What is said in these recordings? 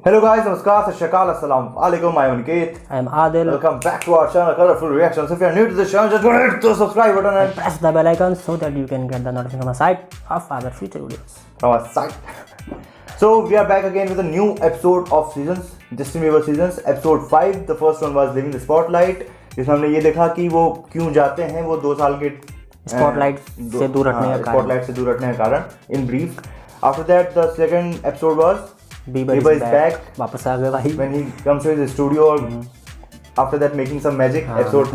Hello guys, namaskar, sat shri akal, assalamu alaikum, I am Aniket. I am Adil. Welcome back to our channel, Colorful Reactions. If you are new to this channel, just go hit the subscribe button and Press the bell icon so that you can get the notification from our site of our future videos. from our site. So we are back again with a new episode of Seasons, Justin Bieber Seasons, episode 5. The first one was Living the Spotlight. इसमें हमने ये देखा कि वो क्यों जाते हैं, वो 2 साल के स्पॉटलाइट से दूर रखने का कारण in brief. After that, the second episode was Bieber is back. वापस आ गए भाई. When he comes to his studio, after that making some magic. Episode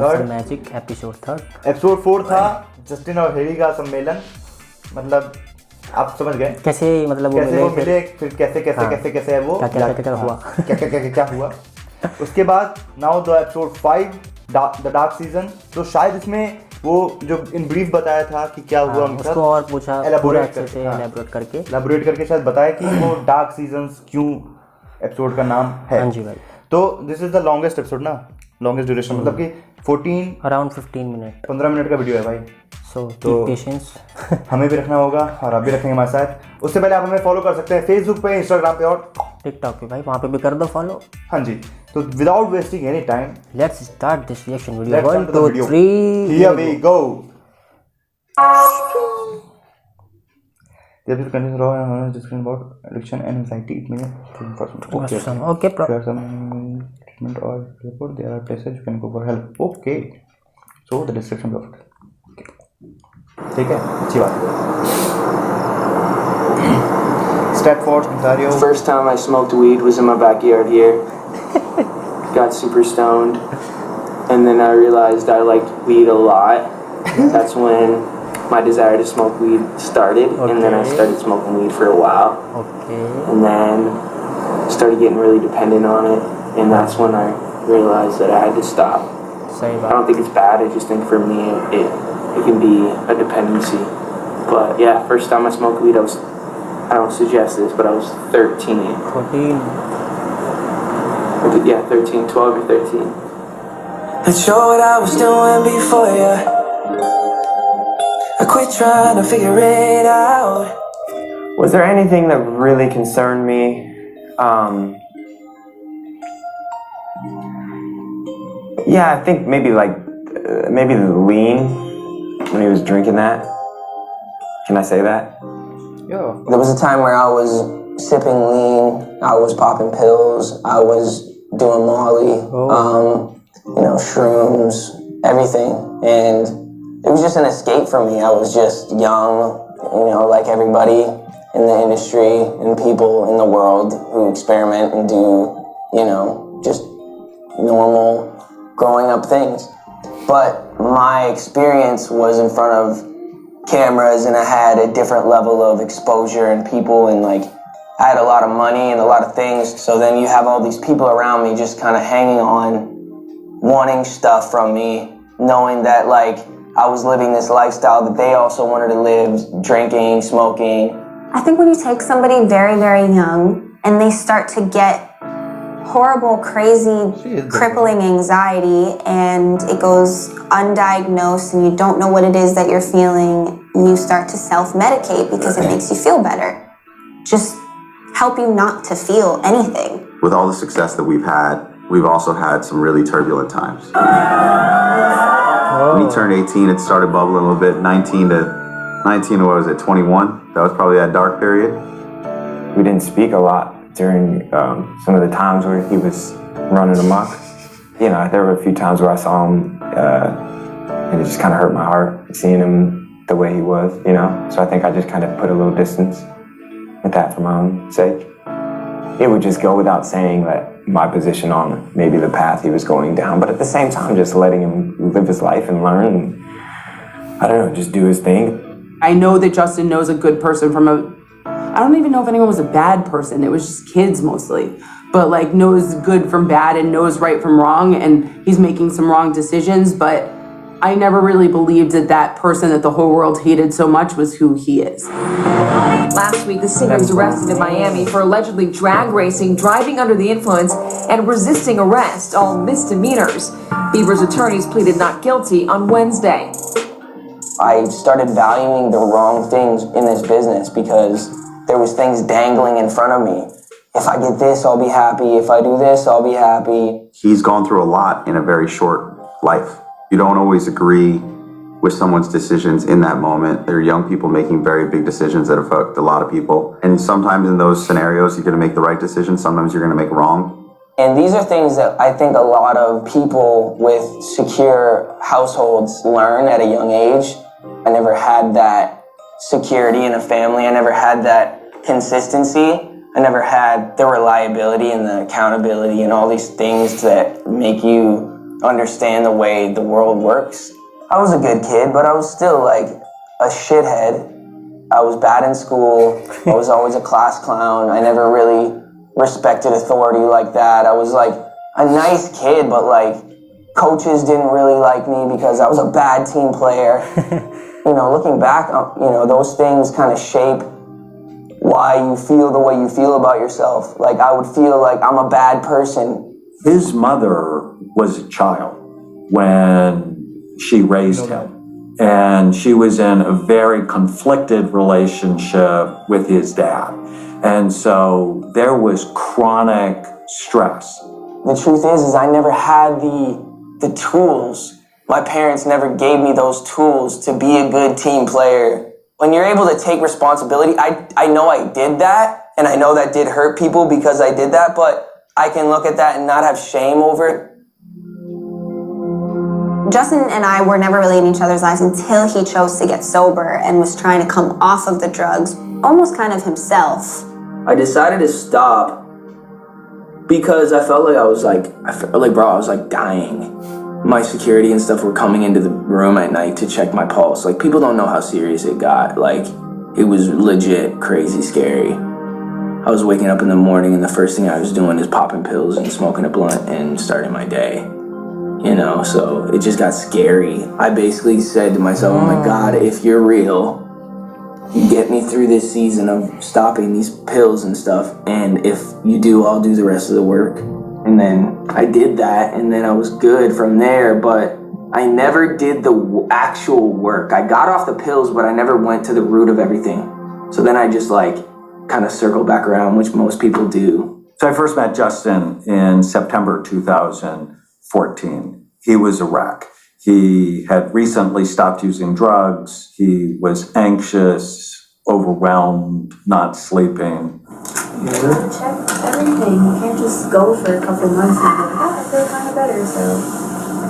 3. Episode 4 था जस्टिन और हैरी का सम्मेलन. मतलब आप समझ गए कैसे, मतलब कैसे वो मिले, फिर कैसे है वो क्या हुआ. उसके बाद now the episode 5 the dark season. तो शायद इसमें वो जो इन ब्रीफ बताया था कि क्या हुआ उनका, उसको और पूछा एलैबोरेट करके शायद बताया कि वो डार्क सीजन्स क्यों एपिसोड का नाम है. हाँ जी भाई. तो this is the longest episode ना, लॉन्गेस्ट ड्यूरेशन, मतलब कि अराउंड 15 मिनट का वीडियो है भाई. तो पेशेंस हमें भी रखना होगा और आप भी रखेंगे हमारे साथ. उससे पहले आप हमें फॉलो कर सकते हैं फेसबुक पे, इंस्टाग्राम पे और टिकटॉक पे भाई, वहाँ पे भी कर दो फॉलो. हाँ जी. तो without wasting any time, let's start this reaction video. 1 2 3 here we go. There is continuous raw and discussion about addiction and anxiety. It means okay, there are some treatment or report. There are places you can go for help. Okay. So the description of it. ठीक है, अच्छी बात है. Stratford, Ontario. First time I smoked weed was in my backyard here. Got super stoned, and then I realized I liked weed a lot. That's when my desire to smoke weed started, and then I started smoking weed for a while. Okay. And then started getting really dependent on it, and that's when I realized that I had to stop. I don't think it's bad. I just think for me it can be a dependency. But yeah, first time I smoked weed, I don't suggest this, but I was 13. 14. Yeah, 13, 12 or 13. Not sure what I was doing before you. I quit trying to figure it out. Was there anything that really concerned me? Yeah, I think maybe the lean when he was drinking that. Can I say that? Yeah. There was a time where I was sipping lean, I was popping pills, I was doing Molly, shrooms, everything. And it was just an escape for me. I was just young, like everybody in the industry and people in the world who experiment and do, just normal growing up things. But my experience was in front of cameras, and I had a different level of exposure and people, and I had a lot of money and a lot of things. So then you have all these people around me just kind of hanging on, wanting stuff from me, knowing that I was living this lifestyle that they also wanted to live, drinking, smoking. I think when you take somebody very, very young and they start to get horrible, crazy, crippling anxiety and it goes undiagnosed and you don't know what it is that you're feeling, you start to self-medicate because it makes you feel better. Just help you not to feel anything. With all the success that we've had, we've also had some really turbulent times. When he turned 18, it started bubbling a little bit. 19 to what was it, 21? That was probably that dark period. We didn't speak a lot during some of the times where he was running amok. There were a few times where I saw him, and it just kind of hurt my heart seeing him the way he was, So I think I just kind of put a little distance with that for my own sake. It would just go without saying that my position on maybe the path he was going down, but at the same time, just letting him live his life and learn, and I don't know, just do his thing. I know that Justin knows a good person from I don't even know if anyone was a bad person. It was just kids mostly, but knows good from bad and knows right from wrong, and he's making some wrong decisions, but I never really believed that person that the whole world hated so much was who he is. Last week, the singer was arrested in Miami for allegedly drag racing, driving under the influence, and resisting arrest, all misdemeanors. Bieber's attorneys pleaded not guilty on Wednesday. I started valuing the wrong things in this business because there was things dangling in front of me, if I get this, I'll be happy. If I do this, I'll be happy. He's gone through a lot in a very short life. You don't always agree with someone's decisions in that moment. There are young people making very big decisions that affect a lot of people. And sometimes in those scenarios, you're gonna make the right decision. Sometimes you're gonna make wrong. And these are things that I think a lot of people with secure households learn at a young age. I never had that security in a family. I never had that consistency. I never had the reliability and the accountability and all these things that make you understand the way the world works. I was a good kid, but I was still like a shithead. I was bad in school. I was always a class clown. I never really respected authority like that. I was like a nice kid, but like coaches didn't really like me because I was a bad team player. You know, looking back, you know, those things kind of shape why you feel the way you feel about yourself. Like I would feel like I'm a bad person. His mother was a child when she raised him, and she was in a very conflicted relationship with his dad. And so there was chronic stress. The truth is I never had the tools. My parents never gave me those tools to be a good team player. When you're able to take responsibility, I know I did that, and I know that did hurt people because I did that, but I can look at that and not have shame over it. Justin and I were never really in each other's lives until he chose to get sober and was trying to come off of the drugs, almost kind of himself. I decided to stop because I felt like I was dying. My security and stuff were coming into the room at night to check my pulse. Like, people don't know how serious it got. Like, it was legit crazy scary. I was waking up in the morning and the first thing I was doing is popping pills and smoking a blunt and starting my day. You know, so it just got scary. I basically said to myself, oh my God, if you're real, get me through this season of stopping these pills and stuff. And if you do, I'll do the rest of the work. And then I did that, and then I was good from there, but I never did the actual work. I got off the pills, but I never went to the root of everything. So then I just kind of circled back around, which most people do. So I first met Justin in September 2014. He was a wreck. He had recently stopped using drugs. He was anxious, overwhelmed, not sleeping. You gotta check everything. You can't just go for a couple months and be like, I feel kind of better, so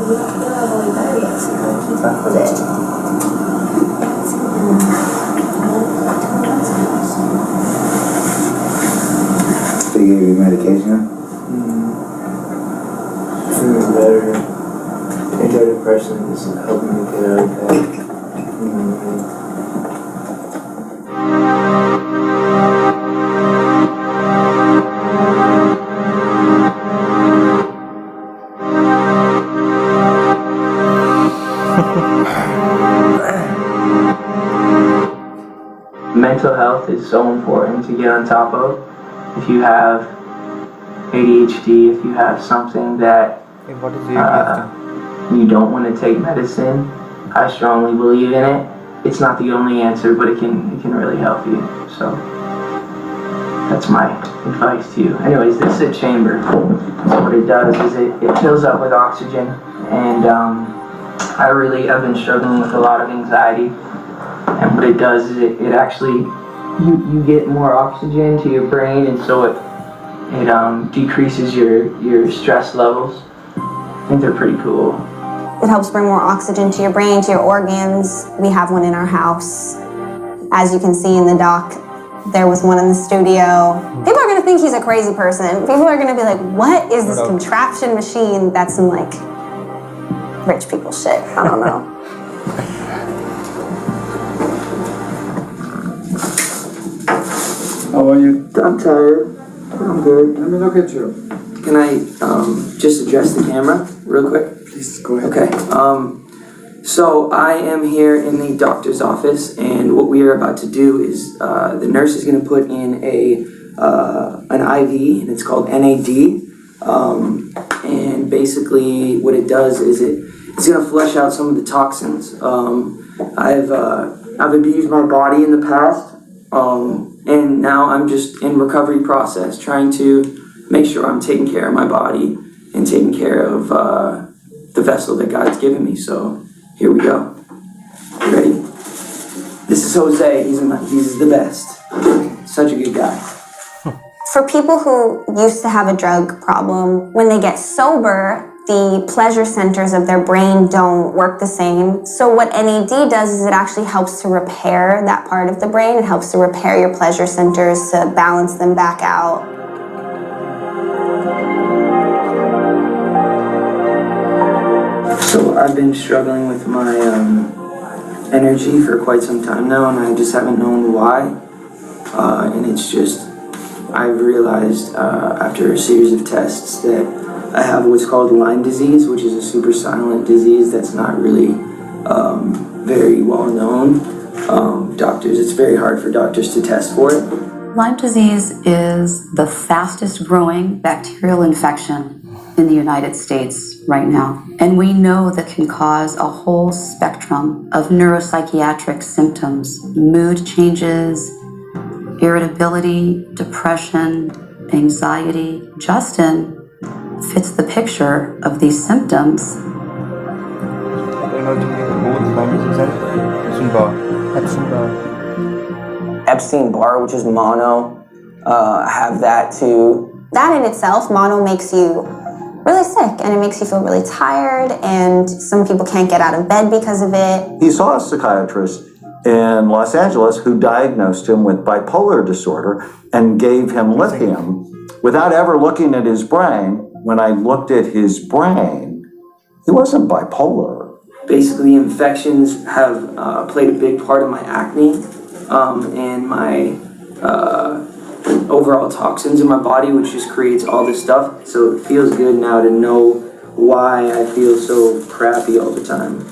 you don't feel all better yet, so you gotta keep up with it. So you gave you medication? Feeling better. Antidepressant is helping me get out of bed. Mental health is so important to get on top of. If you have ADHD, if you have something that you don't want to take medicine, I strongly believe in it. It's not the only answer, but it can really help you. So that's my advice to you. Anyways, this is a chamber. So what it does is it fills up with oxygen, and I've been struggling with a lot of anxiety. And what it does is it actually, you get more oxygen to your brain, and so it decreases your stress levels. I think they're pretty cool. It helps bring more oxygen to your brain, to your organs. We have one in our house. As you can see in the doc, there was one in the studio. People are gonna think he's a crazy person. People are gonna be like, what is this contraption machine? That's some rich people shit. I don't know. How are you? I'm tired. I'm good. Let me look at you. Can I just address the camera real quick? Please, go ahead. Okay. So I am here in the doctor's office, and what we are about to do is the nurse is going to put in an IV, and it's called NAD. And basically what it does is it's going to flush out some of the toxins. I've abused my body in the past. and now I'm just in recovery process, trying to make sure I'm taking care of my body and taking care of the vessel that God's given me. So here we go. You ready? This is Jose. He's the best. Such a good guy. For people who used to have a drug problem, when they get sober, the pleasure centers of their brain don't work the same. So what NAD does is it actually helps to repair that part of the brain. It helps to repair your pleasure centers to balance them back out. So I've been struggling with my energy for quite some time now, and I just haven't known why. And it's just, I've realized after a series of tests that I have what's called Lyme disease, which is a super silent disease that's not really very well known. It's very hard for doctors to test for it. Lyme disease is the fastest growing bacterial infection in the United States right now. And we know that can cause a whole spectrum of neuropsychiatric symptoms, mood changes, irritability, depression, anxiety. Justin fits the picture of these symptoms. Epstein-Barr, which is mono, have that too. That in itself, mono, makes you really sick, and it makes you feel really tired, and some people can't get out of bed because of it. He saw a psychiatrist in Los Angeles who diagnosed him with bipolar disorder and gave him lithium without ever looking at his brain. When I looked at his brain, he wasn't bipolar. Basically, infections have played a big part of my acne and my overall toxins in my body, which just creates all this stuff. So it feels good now to know why I feel so crappy all the time.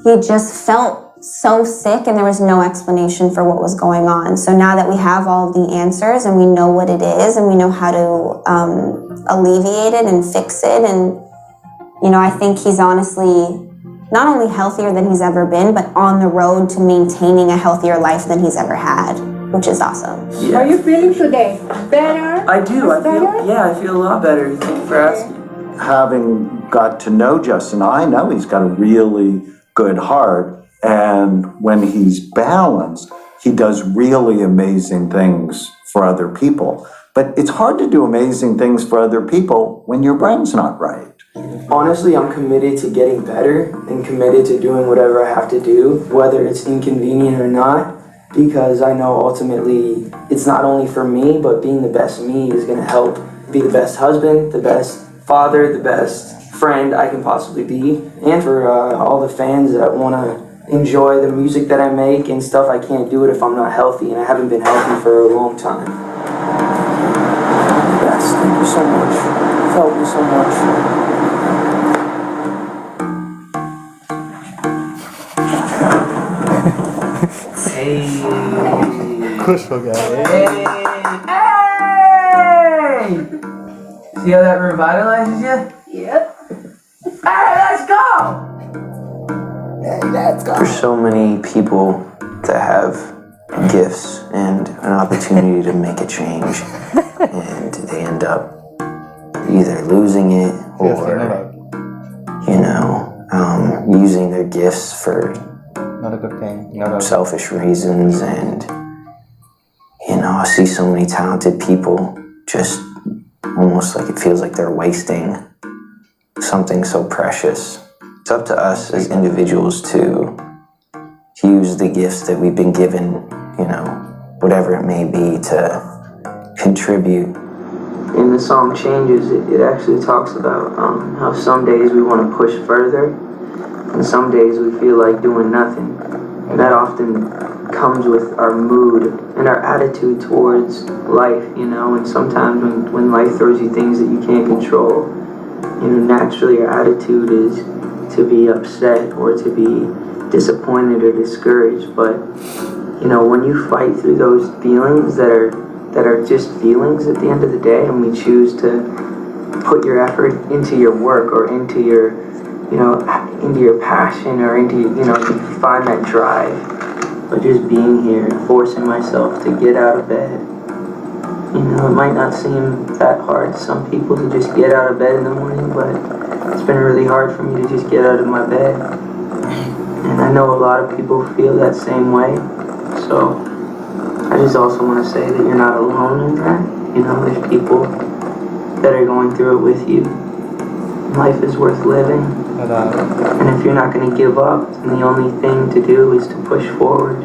He just felt so sick, and there was no explanation for what was going on. So now that we have all of the answers and we know what it is and we know how to alleviate it and fix it, and I think he's honestly not only healthier than he's ever been, but on the road to maintaining a healthier life than he's ever had, which is awesome. Yeah. How are you feeling today? Better? I do. I feel a lot better. Thank you for asking. Having got to know Justin, I know he's got a really good heart. And when he's balanced, he does really amazing things for other people. But it's hard to do amazing things for other people when your brain's not right. Honestly, I'm committed to getting better and committed to doing whatever I have to do, whether it's inconvenient or not, because I know ultimately it's not only for me, but being the best me is going to help be the best husband, the best father, the best friend I can possibly be, and for all the fans that want to enjoy the music that I make and stuff. I can't do it if I'm not healthy, and I haven't been healthy for a long time. Yes, thank you so much. You've helped me so much. Hey. खुश हो गया. Hey. See how that revitalizes you? Yep. Hey, let's go! There's so many people that have gifts and an opportunity to make a change, and they end up either losing it or, using their gifts for not a good thing. Selfish reasons. And I see so many talented people just almost like it feels like they're wasting something so precious. It's up to us as individuals to use the gifts that we've been given, whatever it may be, to contribute. In the song Changes, it actually talks about how some days we want to push further, and some days we feel like doing nothing. And that often comes with our mood and our attitude towards life, and sometimes when life throws you things that you can't control, naturally your attitude is to be upset or to be disappointed or discouraged. But when you fight through those feelings that are just feelings at the end of the day, and we choose to put your effort into your work or into your into your passion or into you find that drive, but just being here and forcing myself to get out of bed. You know, it might not seem that hard to some people to just get out of bed in the morning, but it's been really hard for me to just get out of my bed. And I know a lot of people feel that same way, so I just also want to say that you're not alone in that. You know, there's people that are going through it with you. Life is worth living. And if you're not going to give up, then the only thing to do is to push forward.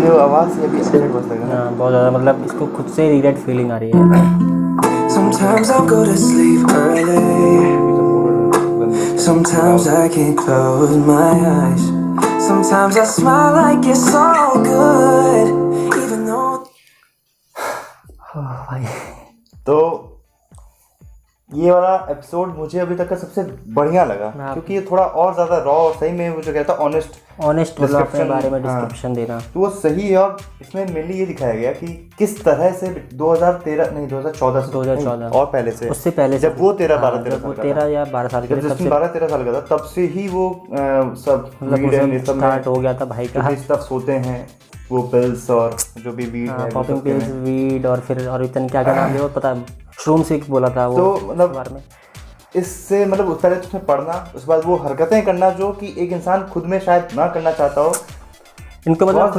बहुत ज़्यादा मतलब इसको खुद से regret feeling आ रही है. Sometimes I'll go to sleep early. Sometimes I can't close my eyes. Sometimes I smile like it's all good, even though. तो ये वाला एपिसोड मुझे अभी तक का सबसे बढ़िया लगा, क्योंकि ये थोड़ा और ज़्यादा रॉ और सही में मुझे कहता ऑनेस्ट मतलब अपने बारे में डिस्क्रिप्शन देना, तो वो सही है. और इसमें मेनली ये दिखाया गया कि किस तरह से 2014 और पहले से, उससे पहले जब वो 13 या 12 साल के, जब 12-13 साल का था, तब से ही वो सब स्टार्ट हो गया था भाई का. स्टफ होते हैं वो पिल्स और जो भी वीड है, पॉपिंग पिल्स, वीड और फिर और इतने क्या नाम है वो पता है, श्रूम से बोला था वो. तो मतलब इससे मतलब उस पहले उसमें पढ़ना, उसके बाद वो हरकतें करना जो कि एक इंसान खुद में शायद ना करना चाहता हो, इनको मतलब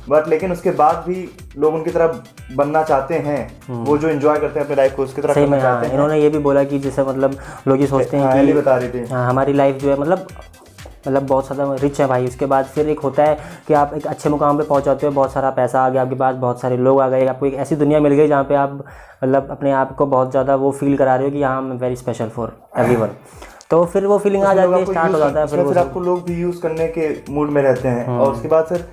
बट लेकिन उसके बाद भी लोग उनकी तरह बनना चाहते हैं, वो जो एंजॉय करते हैं अपनी लाइफ को उसकी तरह करना चाहते हैं. इन्होंने ये भी बोला कि जैसे मतलब लोग ये सोचते हैं कि बता रही थी हमारी लाइफ जो है मतलब बहुत ज़्यादा रिच है भाई. उसके बाद फिर एक होता है कि आप एक अच्छे मुकाम पे पहुंच जाते हो, बहुत सारा पैसा आ गया आपके पास, बहुत सारे लोग आ गए, आपको एक ऐसी दुनिया मिल गई जहाँ पे आप मतलब अपने आप को बहुत ज़्यादा वो फील करा रहे हो कि हाँ, I am very special for everyone. तो फिर वो फीलिंग आ जाती है, स्टार्ट हो जाता है. फिर आपको लोग भी यूज़ करने के मूड में रहते हैं, और उसके बाद फिर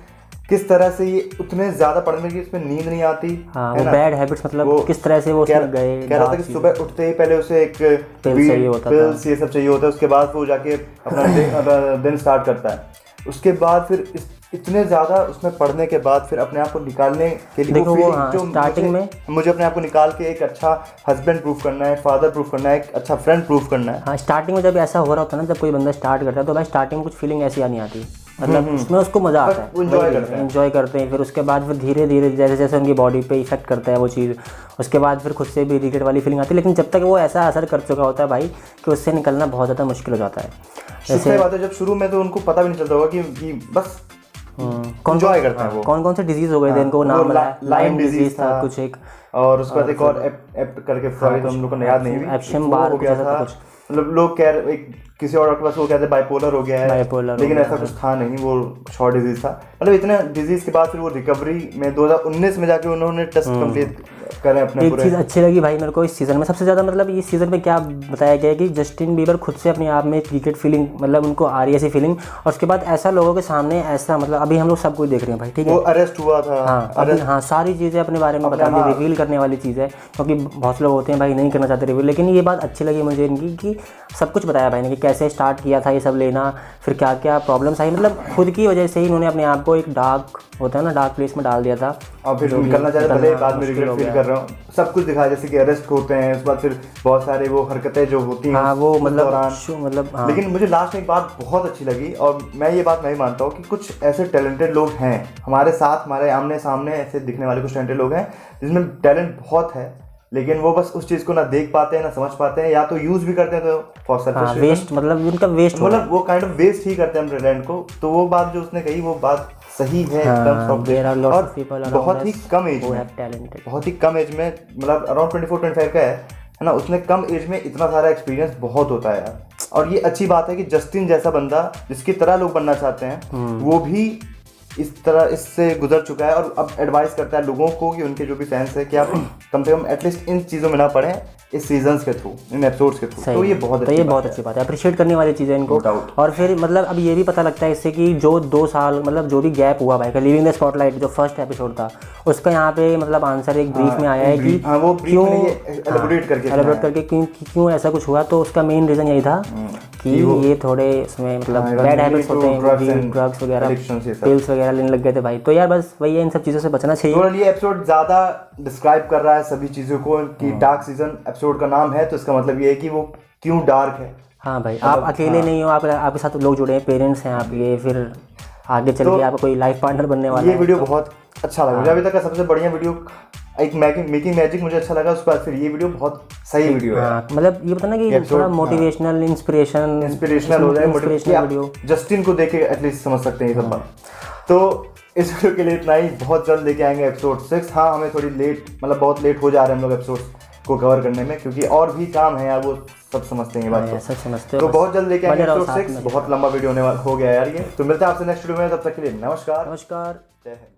किस तरह से ये उतने ज़्यादा पढ़ने की उसमें नींद नहीं आती. हाँ, वो बैड हैबिट्स मतलब किस तरह से वो उसमें गए. कह रहा था कि सुबह उठते ही पहले उसे एक पिल्स ये सब चाहिए होता है, उसके बाद वो जाके अपना दिन स्टार्ट करता है. उसके बाद फिर इतने ज़्यादा उसमें पढ़ने के बाद फिर अपने आप को निकालने के लिए स्टार्टिंग में मुझे अपने आप को निकाल के एक अच्छा हस्बैंड प्रूफ करना है, फादर प्रूफ करना है, एक अच्छा फ्रेंड प्रूफ करना है. हाँ, स्टार्टिंग में जब ऐसा हो रहा होता है ना, जब कोई बंदा स्टार्ट करता है तो भाई स्टार्टिंग में कुछ फीलिंग ऐसी नहीं आती, मतलब उसमें उसको मज़ा आता है, एंजॉय करते हैं. फिर उसके बाद फिर धीरे धीरे जैसे जैसे उनकी बॉडी पे इफेक्ट करता है वो चीज़, उसके बाद फिर खुद से भी रिग्रेट वाली फीलिंग आती है. लेकिन जब तक वो ऐसा असर कर चुका होता है भाई कि उससे निकलना बहुत ज़्यादा मुश्किल हो जाता है. जैसे बात है, जब शुरू में तो उनको पता भी नहीं चलता होगा कि बस एंजॉय करते हैं. वो कौन से डिजीज़ हो गए थे इनको, नाम लाइम डिजीज़ था कुछ एक, और उसके बाद एक और एप करके हम लोग को याद नहीं, एप्शन बार हो गया था. मतलब लोग कह रहे किसी और डॉक्टर पास वो कहते हैं बाइपोलर हो गया है, लेकिन ऐसा कुछ था नहीं, वो शॉर्ट डिजीज था. मतलब इतने डिजीज के बाद फिर वो रिकवरी में 2019 में जाके उन्होंने टेस्ट कंप्लीट करे अपने. एक चीज़ अच्छी लगी भाई मेरे को इस सीज़न में सबसे ज़्यादा, मतलब इस सीज़न में क्या बताया गया है कि जस्टिन बीबर खुद से अपने आप में क्रिकेट फीलिंग, मतलब उनको आ रही है ऐसी फीलिंग, और उसके बाद ऐसा लोगों के सामने ऐसा, मतलब अभी हम लोग सब कुछ देख रहे हैं भाई, ठीक है, वो अरेस्ट हुआ था. हाँ, सारी चीज़ें अपने बारे में बता दी, रिवील करने वाली चीज़ है, क्योंकि बहुत से लोग होते हैं भाई नहीं करना चाहते रिवील. लेकिन ये बात अच्छी लगी मुझे इनकी कि सब कुछ बताया भाई ने, कि कैसे स्टार्ट किया था ये सब लेना, फिर क्या क्या प्रॉब्लम्स आई, मतलब खुद की वजह से ही इन्होंने अपने आप को एक डार्क होता है ना, डार्क प्लेस में डाल दिया था, और फिर निकलना चाहते भले बाद में रिग्रेट फील कर रहा हूँ. सब कुछ दिखाया, जैसे कि अरेस्ट होते हैं, उसके बाद फिर बहुत सारे वो हरकतें जो होती हैं. हाँ, वो मतलब हाँ. लेकिन मुझे लास्ट में एक बात बहुत अच्छी लगी, और मैं ये बात नहीं मानता हूँ कि कुछ ऐसे टैलेंटेड लोग हैं हमारे साथ, हमारे आमने सामने ऐसे दिखने वाले कुछ टैलेंटेड लोग हैं जिसमें टैलेंट बहुत है, लेकिन वो बस उस चीज़ को ना देख पाते हैं ना समझ पाते हैं, या तो यूज़ भी करते हैं तो फॉर सेल्फिश वेस्ट, मतलब उनका वेस्ट, मतलब वो काइंड ऑफ वेस्ट ही करते हैं टैलेंट को. तो वो बात जो उसने कही वो बात सही है एकदम. और बहुत ही कम एज में, मतलब अराउंड 24-25 का है ना, उसने कम एज में इतना सारा एक्सपीरियंस बहुत होता है यार. और ये अच्छी बात है कि जस्टिन जैसा बंदा जिसकी तरह लोग बनना चाहते हैं वो भी इस तरह इससे गुजर चुका है, और अब एडवाइस करता है लोगों को कि उनके जो भी फैंस है कि आप कम से कम एटलीस्ट इन चीज़ों में ना पढ़ें, इस सीजन्स के थ्रू, इन एपिसोड्स के थ्रू. तो ये बहुत अच्छी बात है, अप्रिशिएट करने वाली चीज़ है इनको. और फिर मतलब अब ये भी पता लगता है इससे कि जो 2 साल मतलब जो भी गैप हुआ भाई का, लिविंग द स्पॉटलाइट जो फर्स्ट एपिसोड था उसका यहाँ पे मतलब आंसर एक ब्रीफ में आया है कि क्यों एलैबोरेट करके क्यों ऐसा कुछ हुआ. तो उसका मेन रीज़न यही था कि ये थोड़े उसमें मतलब बैड हैबिट्स होते हैं, ड्रग्स वगैरह, पिल्स वगैरह लेने लग गए थे भाई. तो यार बस वही है, इन सब चीज़ों से बचना चाहिए. ये एपिसोड ज़्यादा डिस्क्राइब कर रहा है सभी चीज़ों को कि डार्क सीजन एपिसोड का नाम है, तो इसका मतलब ये है कि वो क्यों डार्क है, हाँ भाई, आप अकेले नहीं हो, आपके साथ लोग जुड़े हैं, पेरेंट्स हैं आपके, फिर आगे चल के आपको कोई लाइफ पार्टनर बनने वाला है। ये वीडियो बहुत अच्छा लगा मुझे, अभी तक का सबसे बढ़िया वीडियो एक मेकिंग मैजिक मुझे अच्छा लगा, उसके बाद फिर ये वीडियो बहुत सही वीडियो है। मतलब ये पता ना कि थोड़ा मोटिवेशनल इंस्पिरेशनल हो जाए वीडियो, जस्टिन को देख के एटलीस्ट समझ सकते हैं ये सब बात। तो इस वीडियो के लिए इतना ही, बहुत जल्द लेके आएंगे एपिसोड 6। हाँ हमें थोड़ी लेट, मतलब बहुत लेट हो जा रहे हैं हम लोग एपिसोड को कवर करने में, क्योंकि और भी काम है यार, वो सब समझते हैं बात, सब समझते हो। तो बहुत जल्द लेके आएंगे एपिसोड 6। बहुत लंबा वीडियो हो गया यार ये। तो मिलते हैं आपसे नेक्स्ट वीडियो में, तब तक के लिए नमस्कार। जय हिंद।